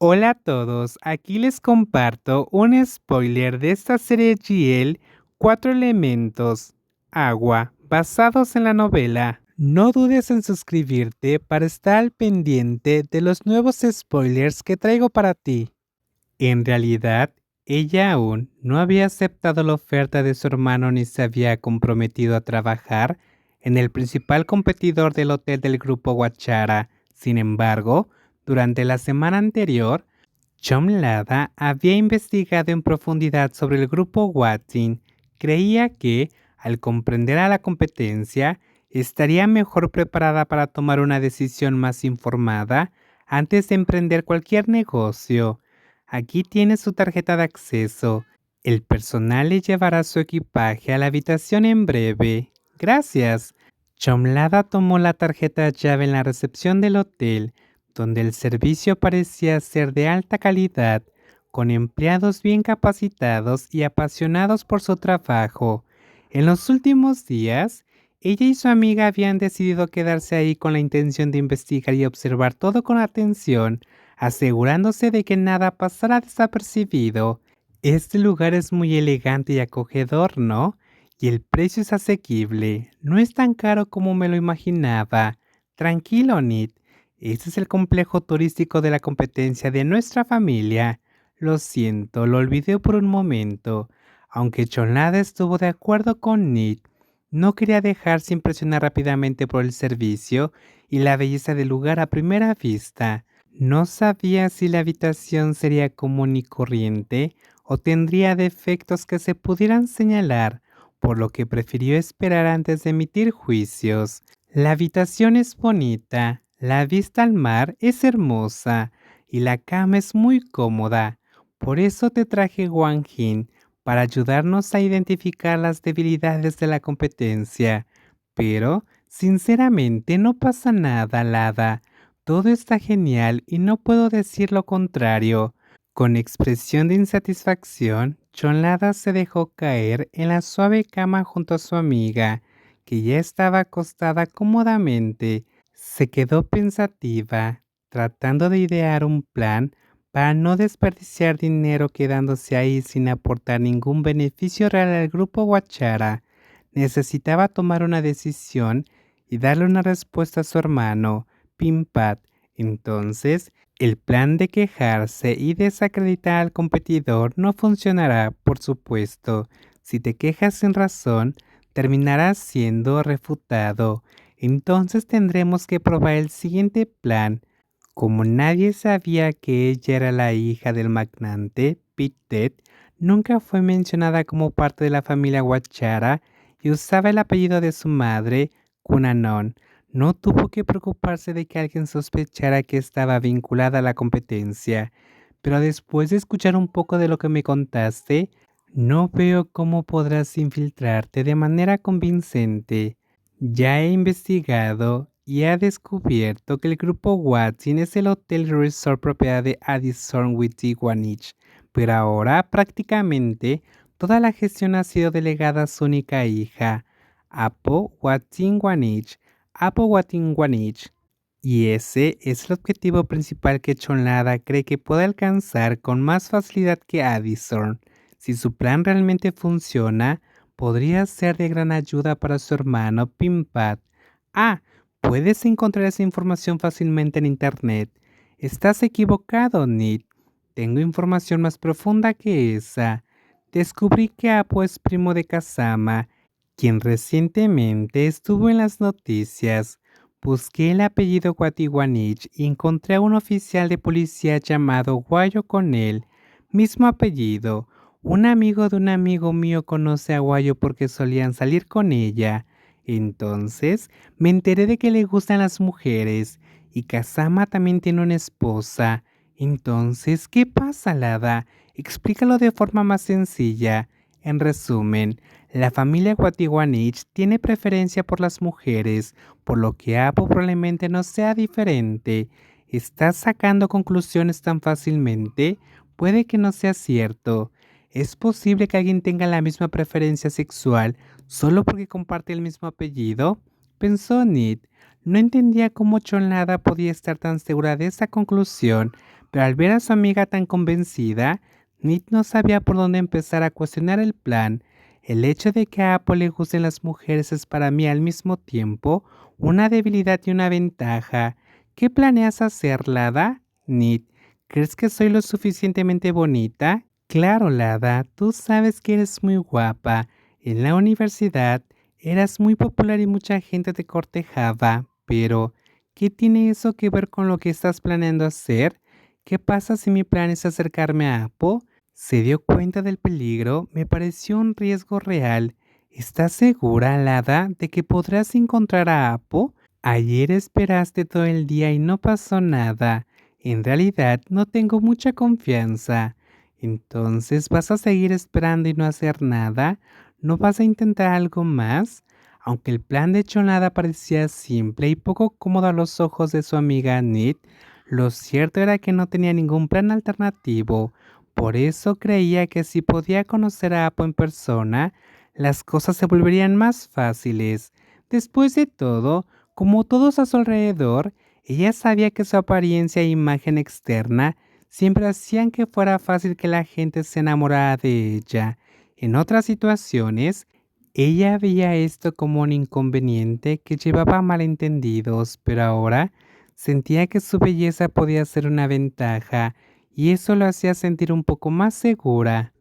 Hola a todos, aquí les comparto un spoiler de esta serie GL Cuatro Elementos, Agua, basados en la novela. No dudes en suscribirte para estar al pendiente de los nuevos spoilers que traigo para ti. En realidad, ella aún no había aceptado la oferta de su hermano ni se había comprometido a trabajar en el principal competidor del hotel del grupo Guachara. Sin embargo, durante la semana anterior, Chomlada había investigado en profundidad sobre el grupo Watson. Creía que, al comprender a la competencia, estaría mejor preparada para tomar una decisión más informada antes de emprender cualquier negocio. Aquí tiene su tarjeta de acceso. El personal le llevará su equipaje a la habitación en breve. Gracias. Chomlada tomó la tarjeta llave en la recepción del hotel, donde el servicio parecía ser de alta calidad, con empleados bien capacitados y apasionados por su trabajo. En los últimos días, ella y su amiga habían decidido quedarse ahí con la intención de investigar y observar todo con atención, asegurándose de que nada pasara desapercibido. Este lugar es muy elegante y acogedor, ¿no? Y el precio es asequible. No es tan caro como me lo imaginaba. Tranquilo, Nit. Este es el complejo turístico de la competencia de nuestra familia. Lo siento, lo olvidé por un momento. Aunque Chonada estuvo de acuerdo con Nick, no quería dejarse impresionar rápidamente por el servicio y la belleza del lugar a primera vista. No sabía si la habitación sería común y corriente o tendría defectos que se pudieran señalar, por lo que prefirió esperar antes de emitir juicios. La habitación es bonita, la vista al mar es hermosa y la cama es muy cómoda. Por eso te traje Wang Jin, para ayudarnos a identificar las debilidades de la competencia. Pero, sinceramente, no pasa nada, Lada. Todo está genial y no puedo decir lo contrario. Con expresión de insatisfacción, Chonlada se dejó caer en la suave cama junto a su amiga, que ya estaba acostada cómodamente. Se quedó pensativa, tratando de idear un plan para no desperdiciar dinero quedándose ahí sin aportar ningún beneficio real al grupo Guachara. Necesitaba tomar una decisión y darle una respuesta a su hermano, Pimpat. Entonces, el plan de quejarse y desacreditar al competidor no funcionará, por supuesto. Si te quejas sin razón, terminarás siendo refutado. Entonces tendremos que probar el siguiente plan. Como nadie sabía que ella era la hija del magnate, Pittet, nunca fue mencionada como parte de la familia Guachara y usaba el apellido de su madre, Cunanon. No tuvo que preocuparse de que alguien sospechara que estaba vinculada a la competencia. Pero después de escuchar un poco de lo que me contaste, no veo cómo podrás infiltrarte de manera convincente. Ya he investigado y he descubierto que el grupo Watson es el hotel resort propiedad de Addison Witty Wanich, pero ahora prácticamente toda la gestión ha sido delegada a su única hija, Apo Watson Wanich. Apo Watson Wanich. Y ese es el objetivo principal que Chonlada cree que puede alcanzar con más facilidad que Addison. Si su plan realmente funciona, podría ser de gran ayuda para su hermano Pimpat. Ah, puedes encontrar esa información fácilmente en internet. Estás equivocado, Nick. Tengo información más profunda que esa. Descubrí que Apo es primo de Kazama, quien recientemente estuvo en las noticias. Busqué el apellido Guatiwanich y encontré a un oficial de policía llamado Guayo con él, mismo apellido. Un amigo de un amigo mío conoce a Guayo porque solían salir con ella. Entonces me enteré de que le gustan las mujeres y Kazama también tiene una esposa. Entonces, ¿qué pasa, Lada? Explícalo de forma más sencilla. En resumen, la familia Guatiwanich tiene preferencia por las mujeres, por lo que Apo probablemente no sea diferente. ¿Estás sacando conclusiones tan fácilmente? Puede que no sea cierto. ¿Es posible que alguien tenga la misma preferencia sexual solo porque comparte el mismo apellido? Pensó Nid. No entendía cómo Cholnada podía estar tan segura de esa conclusión, Pero al ver a su amiga tan convencida, Nick no sabía por dónde empezar a cuestionar el plan. El hecho de que a Apple le gusten las mujeres es para mí al mismo tiempo una debilidad y una ventaja. ¿Qué planeas hacer, Lada? Nick, ¿crees que soy lo suficientemente bonita? Claro, Lada, tú sabes que eres muy guapa. En la universidad eras muy popular y mucha gente te cortejaba, pero ¿qué tiene eso que ver con lo que estás planeando hacer? ¿Qué pasa si mi plan es acercarme a Apo? Se dio cuenta del peligro, me pareció un riesgo real. ¿Estás segura, Lada, de que podrás encontrar a Apo? Ayer esperaste todo el día y no pasó nada. En realidad no tengo mucha confianza. Entonces, ¿vas a seguir esperando y no hacer nada? ¿No vas a intentar algo más? Aunque el plan de Chonada parecía simple y poco cómodo a los ojos de su amiga Nit, lo cierto era que no tenía ningún plan alternativo. Por eso creía que si podía conocer a Apo en persona, las cosas se volverían más fáciles. Después de todo, como todos a su alrededor, ella sabía que su apariencia e imagen externa siempre hacían que fuera fácil que la gente se enamorara de ella. En otras situaciones, ella veía esto como un inconveniente que llevaba a malentendidos, pero ahora sentía que su belleza podía ser una ventaja y eso lo hacía sentir un poco más segura.